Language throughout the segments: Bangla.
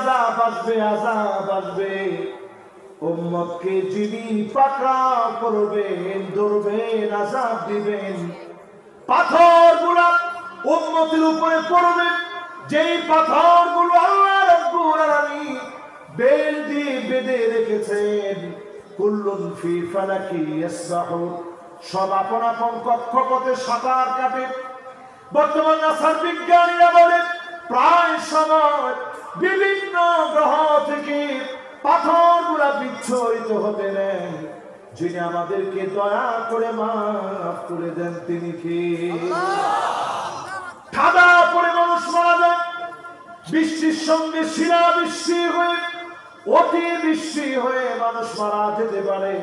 আযাব আসবে, আযাব আসবে। উম্মতকে যিনি পাকড়াও করবেন, ধরবেন, আযাব দিবেন। পাথরগুলো উম্মতের উপরে পড়বে, যেই পাথরগুলো আল্লাহ রাব্বুল আলামিন বেল দিয়ে বেঁধে রেখেছেন। কুল্লুন ফি ফালাকি ইয়াসবাহুন, সব আপন আপন কক্ষপথে সাঁতার কাটে। বর্তমান নাসার বিজ্ঞানীরা বলেন প্রায় সময় বিভিন্ন গ্রহ থেকে পাথরগুলা বিচ্ছুরিত হতে নেন। যিনি আমাদেরকে দয়া করে মাফ করে দেন তিনি কে? খাদা পরে মানুষ মারা যায়, বৃষ্টির সঙ্গে শিলা বৃষ্টি হয়ে, অতি বৃষ্টি হয়ে মানুষ মারা যেতে পারে,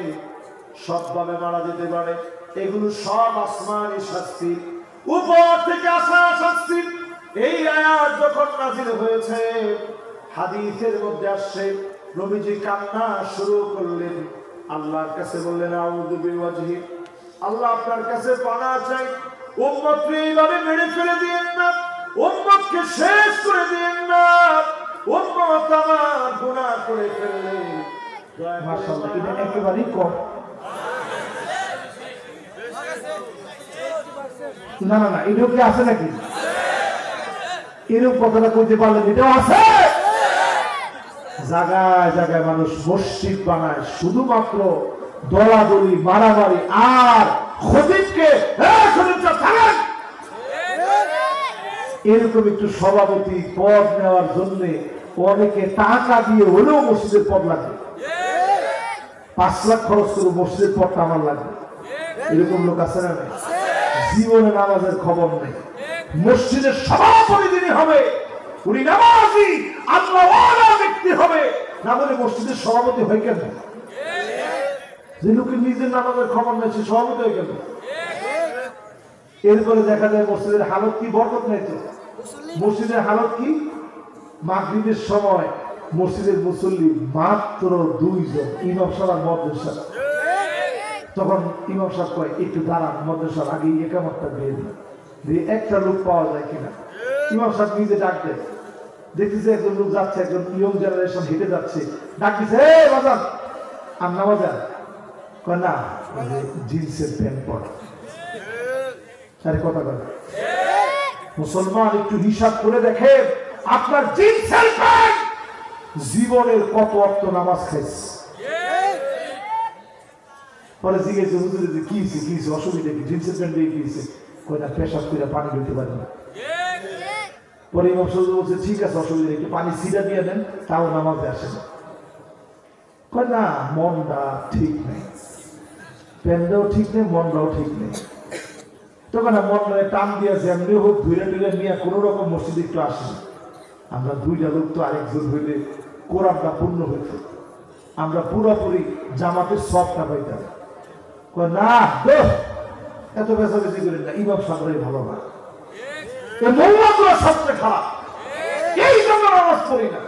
সবভাবে মারা যেতে পারে। এগুলো সব আসমানি শাস্তি, উপর থেকে আসা শাস্তি। এই আয়াত যখন নাযিল হয়েছে, হাদিসের মধ্যে আসছে নবীজি কান্না শুরু করলেন, আল্লাহর কাছে বললেন আউযু বিওয়াজহি, আল্লাহ আপনার কাছে পানাহ চাই, উম্মতকে এইভাবে মেরে ফেলে দিয়েন না, উম্মতকে শেষ করে দিয়েন না। উম্মত আমার গুনাহ করে ফেললে। মাশাআল্লাহ, এটা একেবারেই কম। না না না, এটাও কি আছে নাকি? এরকম কথাটা কইতে পারলেন, এটাও আছে। জায়গায় জায়গায় মানুষ মসজিদ বানায় শুধুমাত্র দলাদলি, মারামারি আর খতিবকে এরকম একটু সভাপতি পদ নেওয়ার জন্য অনেকে টাকা দিয়ে হলেও মসজিদের পদ লাগে। 5 লাখ খরচ করে মসজিদের পদটা আমার লাগবে, এরকম লোক আছে না? জীবনে নামাজের খবর নেই। মসজিদের সভাপতি যিনি হবে উনি নামাজি আল্লাহওয়ালা ব্যক্তি হবে, না বলে মসজিদের সভাপতি হয় কেন? যে লোকের নিজের নামাজের খবর নেই সে সভাপতি হয় কেন? এরপরে দেখা যায় মসজিদের হালত কি, বরকত নেই তো। মসজিদের হালত কি? মাগরিবের সময় মসজিদের মুসল্লি মাত্র 2 জন, ইমাম সাহেব আর মুয়াজ্জিন সাহেব। তখন ইমাম সাহেব কয় একটু দাঁড়ান, মুয়াজ্জিন সাহেব আগে ইকামতটা দিয়ে দিন, দিয়ে একটা লোক পাওয়া যায় কিনা। ইমাম সাহেব নিজে ডাক দেয়, দেখতেছে একজন লোক যাচ্ছে, একজন ইয়ং জেনারেশন হেঁটে যাচ্ছে, ডাক দিচ্ছে এই বাজান আর নামাজা, কয় না জিন্সের প্যান্ট পরা। আরে কথা কথা মুসলমান একটু হিসাব করে দেখে আপনার জিন্সের প্যান্ট জীবনের কত অর্থ নামাজ খাইছে। পরে জিজ্ঞেস হুজুর যে কি হয়েছে, অসুবিধা কি, জিন্সের প্যান্ট দিয়ে কি হয়েছে? কয় না পেশাব করে পানি ঢুকতে পারে না। পরে ইমাম সাহেব বলছে ঠিক আছে অসুবিধা, একটু পানি ছিটা দিয়ে দেন, তাও নামাজে আসে না। কয় না মনটা ঠিক নেই, প্যান্টটাও ঠিক নেই, মনটাও ঠিক নেই। তখন মনে টান দিয়েছে এমনি হোক ধুইরা টুইরা নিয়ে কোনো রকম মসজিদে একটু আসে। আমরা 2টা লোক তো আরেকজন হইলে কোরআনটা পূর্ণ হইত, আমরা পুরোপুরি জামাতের সবটা পাইতাম। না এত বেশি করেন না, ইমাম সাহেবরাই ভালো না, মোল্লাগুলো সবচেয়ে খারাপ, এই জন্য নামাজ পড়ি না।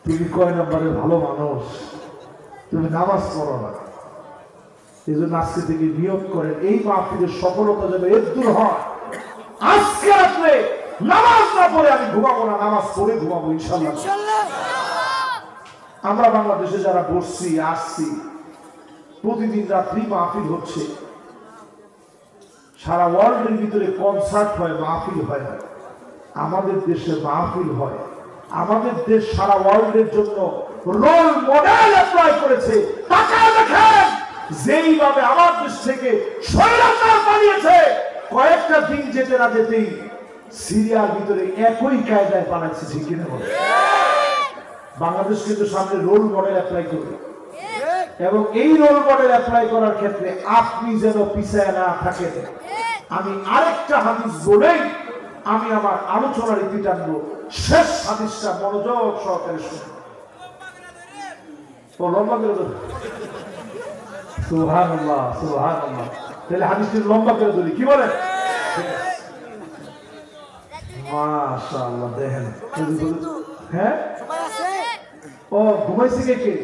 তুমি কয় নম্বরে ভালো মানুষ, তুমি নামাজ পড়ো না। এই জন্য আজকে থেকে নিয়োগ করেন এই মাহফিলের সফলতা যেন এদূর হয়। আজকে রাত্রে নামাজ না পড়ে আমি ঘুমাবো না, নামাজ পড়ে ঘুমাবো ইনশাআল্লাহ। আমরা বাংলাদেশে যারা বসছি আসছি, প্রতিদিন রাত্রি মাহফিল হচ্ছে, সারা ওয়ার্ল্ডের ভিতরে কনসার্ট হয়, মাহফিল হয় না। আমাদের দেশে মাহফিল হয়। আমাদের দেশ সারা ওয়ার্ল্ডের জন্য রোল মডেল অ্যাপ্লাই করেছে। টাকা দেখেন যেইভাবে আমার দেশ থেকে স্বৈরাচার বানিয়েছে, কয়েকটা দিন যেতে না যেতেই সিরিয়ার ভিতরে একই কায়দায় বানাচ্ছে, ঠিক কিনা বলে? বাংলাদেশ কিন্তু সামনে রোল মডেল অ্যাপ্লাই করবে, এবং এই রোল মডেল অ্যাপ্লাই করার ক্ষেত্রে আপনি যেন পিছায় না থাকেন। আমি আরেকটা হাদিস বলেই আমি আমার আলোচনার ইতি টানবো। শেষ হাদিসটা মনোযোগ সহকারে শুনুন। তো লম্বা করে ধরি, সুবহানাল্লাহ সুবহানাল্লাহ। তাহলে হাদিসটি লম্বা করে ধরি, কি বলেন? মাশাআল্লাহ, দেখেন হ্যাঁ। ও ঘুমাইছে কে?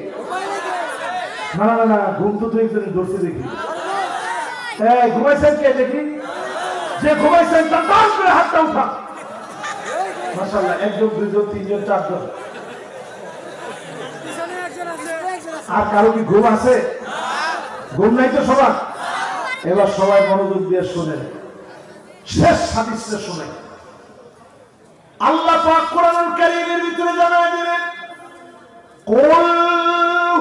না না না, ঘুম তো তুই ধরছে দেখি। ঘুমাইছেন কে দেখি? যে ঘুমাইছেন তার ডান করে হাতটা উঠা। মাশাআল্লাহ, 1 জন 2 জন 3 জন 4 জন। আর কারো কি ঘুম আছে? ঘুম নাই তো সবার? এবার সবাই মনোযোগ দিয়ে শুনেন, শেষ হাদিসটা শুনেন। আল্লাহ পাক কোরআনুল কারীমের ভিতরে জানায় দিলেন, কুল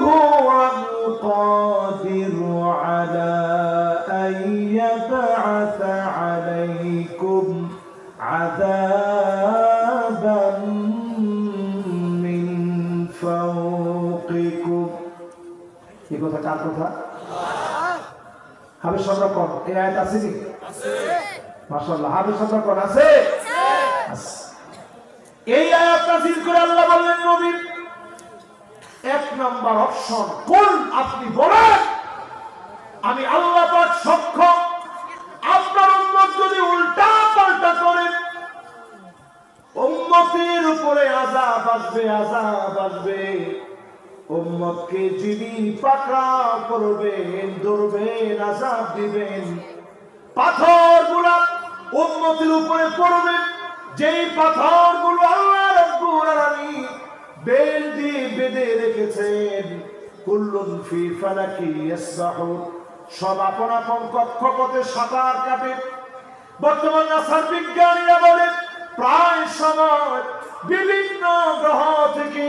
হুয়াল কাদিরু আলা আন ইয়াবআসা আলাইকুম আযাবান মিন ফাওকিকুম। এই কথা কার কথা? হাফেজ সাহেবরা কোন এই আয়াত আছে কি? আছে। মাশাআল্লাহ, হাফেজ সাহেবরা কোন আছে? আছে। এই আয়াত নাযিল করে আল্লাহ বললেন, নবী এক নাম্বার অপশন, কোন আপনি বলেন আমি আল্লাহ পাক সক্ষম আপনার উম্মত যদি উল্টা পাল্টা করে উম্মতের উপরে আযাব আসবে, আযাব আসবে। উম্মতকে যিনি পাকড়াও করবেন, ধরবেন, আযাব দিবেন, পাথরগুলো উম্মতের উপরে পড়বে, যেই পাথরগুলো আল্লাহ রাব্বুল আলামিন বেল দিয়ে বেঁধে রেখেছেন। কুল্লুন ফি ফালাকি ইয়াসবাহুন, সব আপন আপন কক্ষপথে সাঁতার কাটে। বর্তমান নাসার বিজ্ঞানীরা বলেন প্রায় সময় বিভিন্ন গ্রহ থেকে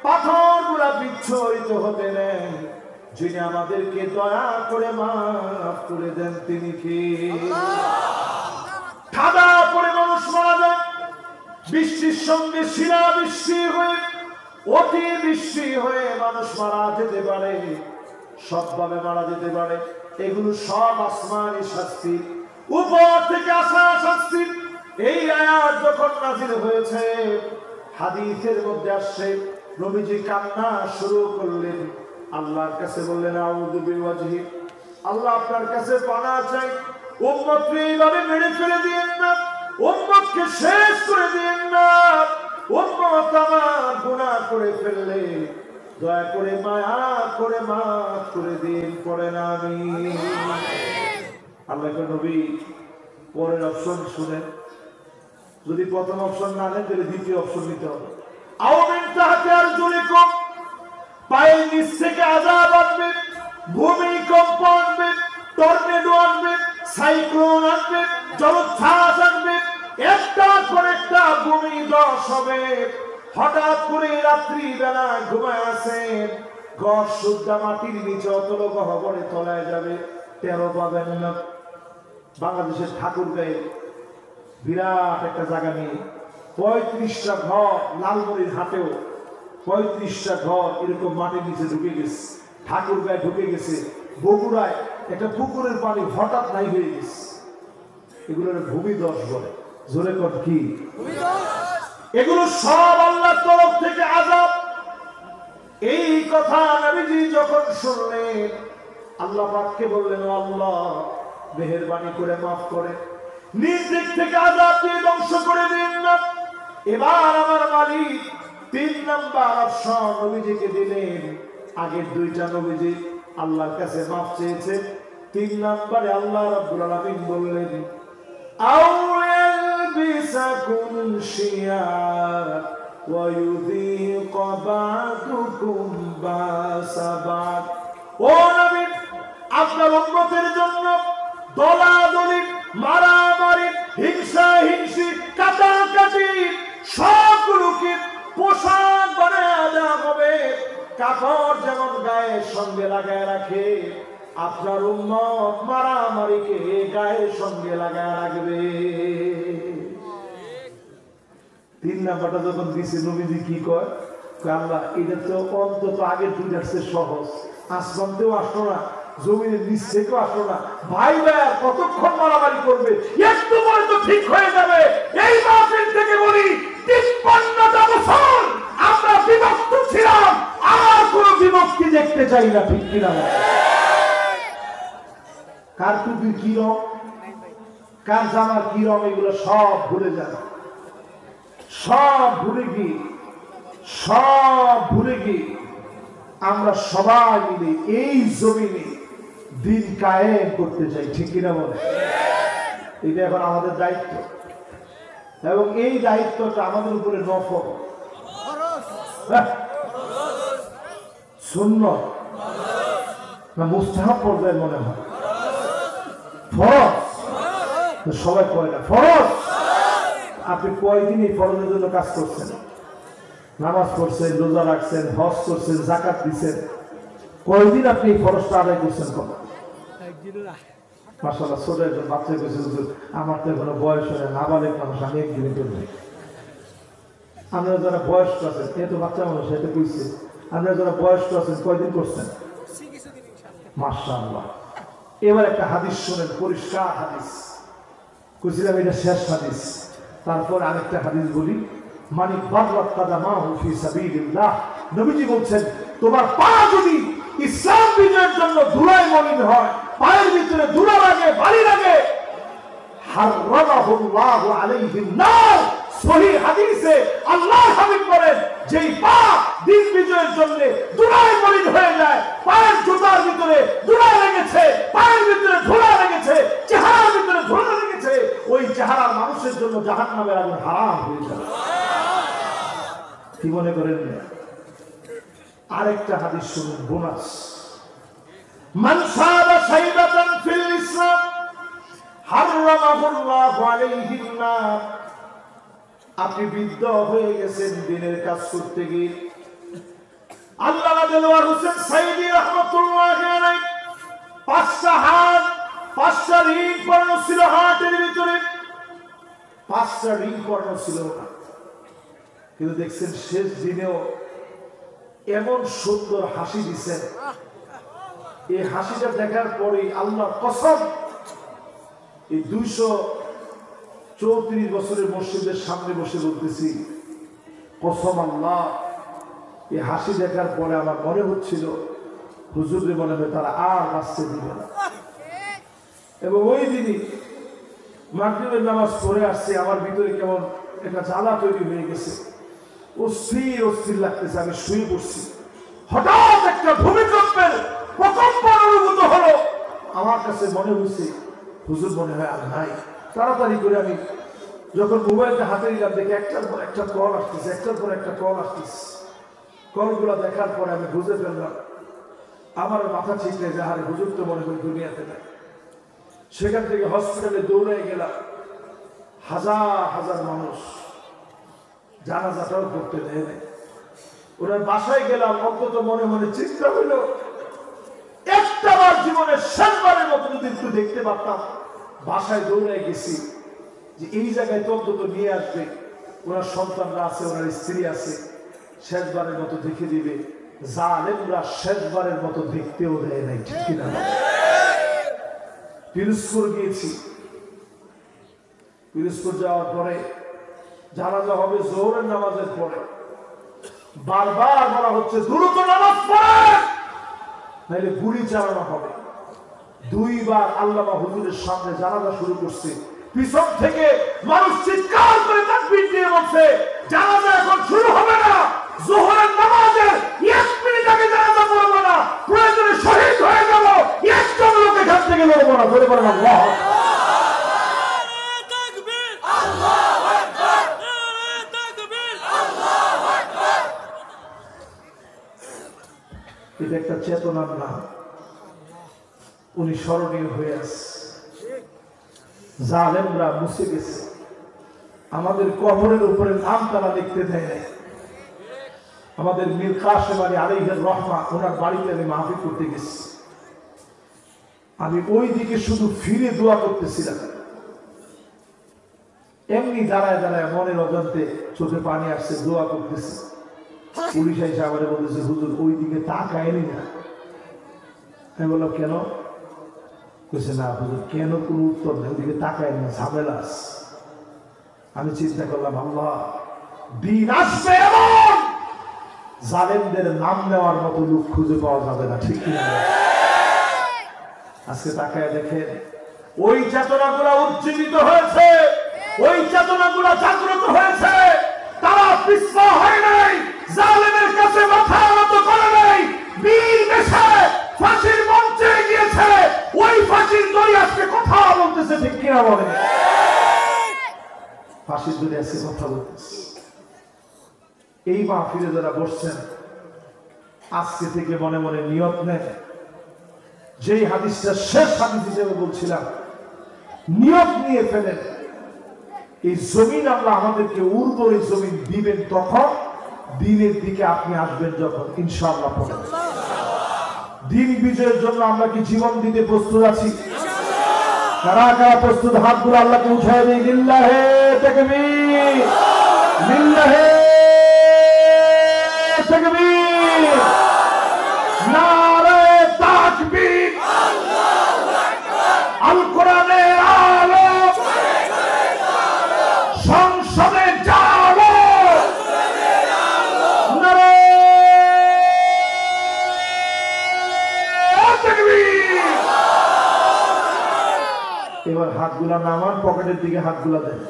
পাথরগুলা বিচ্ছুরিত হতে নেন। যিনি আমাদেরকে দয়া করে মাফ করে দেন তিনি কে? ঠাডা পরে মানুষ মারা যায়, বৃষ্টির সঙ্গে শিলা বৃষ্টি হয়ে, অতি বৃষ্টি হয়ে মানুষ মারা যেতে পারে, সবভাবে মারা যেতে পারে। এগুলো সব আসমানি শাস্তি, উপর থেকে আসা শাস্তি। এই আয়াত যখন নাযিল হয়েছে, হাদিসের মধ্যে আসছে নবীজি কান্না শুরু করলেন, আল্লাহর কাছে বললেন, আউযু বিওয়াজহি, আল্লাহ আপনার কাছে পানাহ চাই, উম্মতকে এইভাবে মেরে ফেলে দিয়েন না, উম্মতকে শেষ করে দিয়েন না। উম্মত আমার গুনাহ করে ফেললে দয়া করে মায়া করে মাফ করে দিন, পড়েন আমিন। আল্লাহর নবী পরের অপশন শুনেন, যদি প্রথম অপশন না নেন তাহলে দ্বিতীয় অপশন নিতে হবে। আওমিন তাহতে আরজুলিকুম, পায়ের নিচ থেকে আযাব আসবে, ভূমিকম্প আসবে, টর্নেডো আসবে, সাইক্লোন আসবে, জলোচ্ছ্বাস আসবে, একটার পর একটা ভূমিধস হবে। হঠাৎ করে রাত্রি বেলা ঘুমায় আছেন, ঘর শুদ্ধা মাটির নিচে অতল গহ্বরে তলায় যাবে, টেরও পাবেন না। বাংলাদেশের ঠাকুরগাঁয়ে বিরাট একটা জায়গা নিয়ে 35টা ঘর, লালমনির হাটেও 35টা ঘর এরকম মাটির নিচে ঢুকে গেছে। ঠাকুরগাঁয়ে ঢুকে গেছে, বগুড়ায় একটা পুকুরের পানি হঠাৎ নাই হয়ে গেছে। এগুলোর ভূমিধস বলে। জোরে কর কি? এগুলো সব আল্লাহর তরফ থেকে আযাব। এই কথা নবীজি যখন শুনলেন, আল্লাহ পাককে বললেন, আল্লাহ মেহেরবানি করে মাফ করে নিজ দিক থেকে আযাব দিয়ে ধ্বংস করে দিন না। এবার আমার মালিক 3 নাম্বার অপশন নবীজিকে দিলেন। আগের 2টা নবীজি আল্লাহর কাছে মাফ চেয়েছে, 3 নাম্বারে আল্লাহ রাব্বুল আলামিন বললেন, আও ইয়ালবিসাকুম শিয়া ওয়া ইউযীক বা'দুকুম বা'সাবাত। ও নবী, আপনার উম্মতের জন্য দলাদলি, মারামারি, হিংসা হিংসি, কাটাকাটি সবগুলোকে পোশাক বানায় দেওয়া হবে। কাপড় যেমন গায়ের সঙ্গে লাগায় রাখে, আপনার উম্মত মারামারিকে গায়ের সঙ্গে লাগায় রাখবে। 3 নাম্বারটা যখন দিছে নবীজি কি কয়, আল্লাহ এটা তো অন্তত আগের 2টার চেয়ে সহজ, আসমানতেও আসলো না, জমিনের নিচ থেকেও আসলো না, ভাই ভাই কতক্ষণ মারামারি করবে, একটু পরে তো ঠিক হয়ে যাবে। এই মাহফিল থেকে বলি 53টা বছর আমরা বিভক্ত ছিলাম, আর কোনো বিভক্তি দেখতে চাই না, ঠিক কিনা? কার টুপির কি রং, কার জামার কি রং, এগুলো সব ভুলে যান, সব ভুলে গিয়ে আমরা সবাই মিলে এই জমিনে দিন কায়েম করতে চাই, ঠিক কিনা বলে? এটা এখন আমাদের দায়িত্ব, এবং এই দায়িত্বটা আমাদের উপরে নফল। সুন্নত না মুস্তাহাব পর্যায়ে মনে হয়? ফরজ। সবাই কয় না ফরজ। আপনি কয়দিন এই ফরজের জন্য কাজ করছেন? নামাজ পড়ছেন, রোজা রাখছেন, হজ করছেন, যাকাত দিচ্ছেন, কয়দিন আপনি এই ফরজটা আদায় করছেন? কখন? মাশাআল্লাহ, ছোট একজন বাচ্চা কইছে আমার তো এখনো বয়স হয় না, নাবালেগ মানুষ, আমি একদিনে করবো। আপনারা যারা বয়স্ক আছেন, এ তো বাচ্চা মানুষ, এটা কইছে, আপনারা যারা বয়স্ক আছেন কয়দিন করছেন? মাশাআল্লাহ। এবার একটা হাদিস শুনেন, পরিষ্কার হাদিস, কইছিলাম এটা শেষ হাদিস, তারপর আরেকটা হাদিস বলি। মানে বাররাত কাদামাহু ফি সাবিলিল্লাহ, নবীজি বলছেন তোমার পা যদি ইসলাম বিজয়ের জন্য ধুলায় মলিন হয়, পায়ের ভিতরে ধুলা লাগে, বালি লাগে, হারামাহুল্লাহু আলাইহিন নার। সহিহ হাদিসে আল্লাহর হাবিব বলেন যেই পা দিন বিজয়ের জন্য ধুলায় মলিন হয়ে যায়, পায়ের জুতার ভিতরে ধুলা লেগেছে, পায়ের ভিতরে ধুলা লেগেছে, চেহারার ভিতরে ধুলা লেগেছে, ওই চেহারার মানুষের জন্য জাহান্নামের আগুন হারাম হয়ে যাবে। কি মনে করেন? আরেকটা হাদিস শুনুন, বোনাস। মান সাবা শাইবাতান ফিল ইসলাম হারামাহুল্লাহু আলাইহিন নার। আপনি বৃদ্ধ হয়ে গেছেন দিনের কাজ করতে গিয়ে, আল্লামা দেলোয়ার হোসেন সাইদি রাহমাতুল্লাহি আলাইহি 5টা হাত, 5টা রিং পরানো ছিল হাতের ভিতরে, 5টা রিং পরানো ছিল না, কিন্তু দেখছেন শেষ দিনেও এমন সুন্দর হাসি দিচ্ছেন। এই হাসিটা দেখার পরে আল্লাহর কসম, এই 234 বছরের মসজিদের সামনে বসে বলতেছি, কসম আল্লাহ, এই হাসি দেখার পরে আমার মনে হচ্ছিল হুজুরে মনে হয় তারা আর বাঁচতে দিবে না। এবং ওই দিনই মাগরিবের নামাজ পড়ে আসছে, আমার ভিতরে কেমন একটা জ্বালা তৈরি হয়ে গেছে, অস্থির অস্থির লাগতেছে, আমি শুয়ে পড়ছি। হঠাৎ একটা ভূমিকম্পের প্রকম্প অনুভূত হলো, আমার কাছে মনে হয়েছে হুজুর মনে হয় আর নাই। তাড়াতাড়ি করে আমি যখন মোবাইলটা হাতে নিলাম, দেখি একটার পর একটা কল আসতেছে, একটার পর একটা কল আসতেছে। কলগুলো দেখার পরে আমি বুঝে ফেললাম, আমার মাথা ঠিক নেই যে আরে হুজুর তো মনে করি দুনিয়াতে নাই। সেখান থেকে হসপিটালে দৌড়ে গেলাম, হাজার হাজার মানুষ, জানাজাটাও করতে দেয় নাই। ওনার বাসায় গেলাম, অন্তত মনে মনে চিন্তা হইল একটা বার জীবনের শেষবারের মতো যদি একটু দেখতে পারতাম। বাসায় দৌড়ে গেছি যে এই জায়গায় তো অন্তত নিয়ে আসবে, ওনার সন্তানরা আছে, ওনার স্ত্রী আছে, শেষবারের মতো দেখে দিবে। জালেমরা শেষবারের মতো দেখতেও দেয় নাই, ঠিক কিনা? পিরোজপুর গিয়েছি, পিরোজপুর যাওয়ার পরে জানাজা হবে জোহরের নামাজের পরে, বারবার বলা হচ্ছে দ্রুত নামাজ পড়েন নাইলে গুলি চালানো হবে। 2 বার আল্লামা হুজুরের সামনে জানাজা শুরু করছে, পিছন থেকে মানুষ চিৎকার করে তাকবীর দিয়ে বলছে জানাজা এখন শুরু হবে না, জোহরের নামাজের 1 মিনিট আগে জানাজা পড়ব না, প্রয়োজনে শহীদ হয়ে যাব, একজন লোক এখান থেকে লড়বো না। ধরে পড়েন আল্লাহু আকবার, তাকবীর, আল্লাহু আকবার, তাকবীর, আল্লাহু আকবার। এটা একটা চেতনার নাম, উনি স্মরণীয় হয়ে আছে। জালেমরা মুছে গেছে, আমাদের কবরের উপরে নাম তারা লিখতে দেয় নাই। আমাদের মীর কাসেম আলী আলাইহির রহমা, ওনার বাড়িতে আমি মাহফিল করতে গেছি, আমি ওই দিকে শুধু ফিরে দোয়া করতেছিলাম, এমনি দাঁড়ায় দাঁড়ায় মনের অজান্তে চোখে পানি আসছে, দোয়া করতেছি। পুলিশ এসে আমারে বলতেছে হুজুর ওই দিকে তাকায়নি না। আমি বললাম কেন? কইছে না হুজুর কেন কোনো উত্তর নেই, ওইদিকে তাকায় না, ঝামেলা আছে। আমি চিন্তা করলাম আল্লাহ, দিন আসবে এমন জালেমদের নাম নেওয়ার মতো লোক খুঁজে পাওয়া যাবে না, ঠিক কিনা? আজকে তাকায় দেখেন ওই চেতনাগুলো উজ্জীবিত হয়েছে, ওই চেতনাগুলো জাগ্রত হয়েছে, তারা পিছপা হয় নাই, জালেমের কাছে মাথা নত করে নাই, বীর বেশে ফাঁসির মঞ্চে গিয়েছে, ওই ফাঁসির দড়ি আজকে কথা বলতেছে, ঠিক কিনা বলে? ফাঁসির দড়ি আজকে কথা বলতেছে। এই মাহফিলে যারা বসছেন আজকে থেকে মনে মনে নিয়ত নেন, যেই হাদিসটা শেষ হাদিস হিসেবে বলছিলাম, নিয়ত নিয়ে ফেলেন এই জমিন আল্লাহ আমাদেরকে উর্বর জমিন দিবেন তখন, দিনের দিকে আপনি আসবেন যখন, ইনশাআল্লাহ। দিন বিজয়ের জন্য আমরা কি জীবন দিতে প্রস্তুত আছি? কারা কারা প্রস্তুত? হাতগুলো আল্লাহকে উঠায় দিই। লিল্লাহে তাকবীর, লিল্লাহে তাকবীর, নারে তাকবীর, আল কোরআনের আলো সংসদে জালো, নারে তাকবীর। এবার হাতগুলা নামান, পকেটের দিকে হাতগুলা দেন।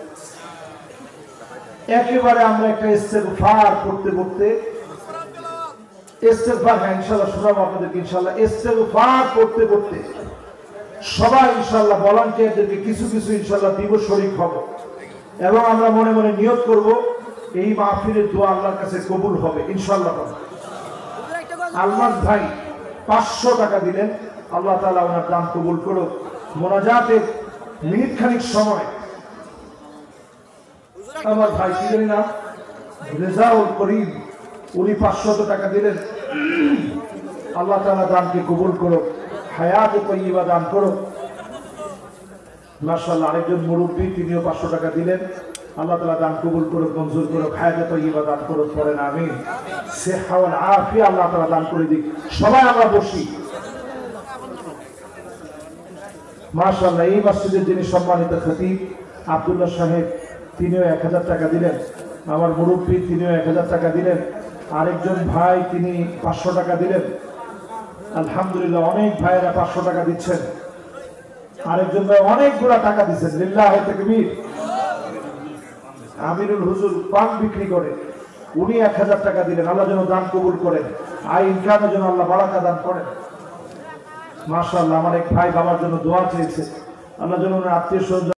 একেবারে আমরা একটা ইস্তেগফার করতে করতে, ইস্তেগফার, হ্যাঁ ইনশাআল্লাহ শোনাবো আপনাদেরকে ইনশাআল্লাহ। ইস্তেগফার করতে করতে সবাই ইনশাআল্লাহ ভলান্টিয়ারদেরকে কিছু কিছু ইনশাআল্লাহ দিব, শরীক হব, এবং আমরা মনে মনে নিয়ত করব এই মাহফিলের দোয়া আল্লাহর কাছে কবুল হবে ইনশাআল্লাহ। আলমাস ভাই 500 টাকা দিলেন, আল্লাহ তাআলা ওনার দান কবুল করুক। মোনাজাতের মিনিট খানিক সময় আমার ভাই কি জানি না, রেজাউল করিম, উনি 500 টাকা দিলেন, আল্লাহ তাআলা দানকে কবুল করুক, হায়াত তাইয়্যিবা দান করুক। মাশাআল্লাহ, আরেকজন মুরব্বী, তিনিও 500 টাকা দিলেন, আল্লাহ তাআলা দান কবুল করুক, মঞ্জুর করুক, হায়াত তাইয়্যিবা দান করুক, পড়েন আমিন। সিহা ওয়াল আফিয়া আল্লাহ তাআলা দান করে দিক। সবাই আমরা বসি। মাশাআল্লাহ, এই মসজিদের যিনি সম্মানিত খতিব আব্দুল্লাহ সাহেব, তিনিও 1000 টাকা দিলেন। আমার মুরব্বী, তিনিও 1000 টাকা দিলেন। আরেকজন ভাই, তিনি 500 টাকা দিলেন। আলহামদুলিল্লাহ, অনেক ভাইয়েরা 500 টাকা দিচ্ছেন। আরেকজন ভাই অনেকগুলা টাকা দিচ্ছেন, লিল্লাহি তাকবীর। আমিরুল হুজুর পান বিক্রি করে, উনি 1000 টাকা দিলেন। আল্লাহ যেন দান কবুল করেন, আয় ইনকামের জন্য আল্লাহ বারাকা দান করেন। মাশাআল্লাহ, আমার এক ভাই বাবার জন্য দোয়া চেয়েছে, আল্লাহ যেন আত্মীয় স্বজন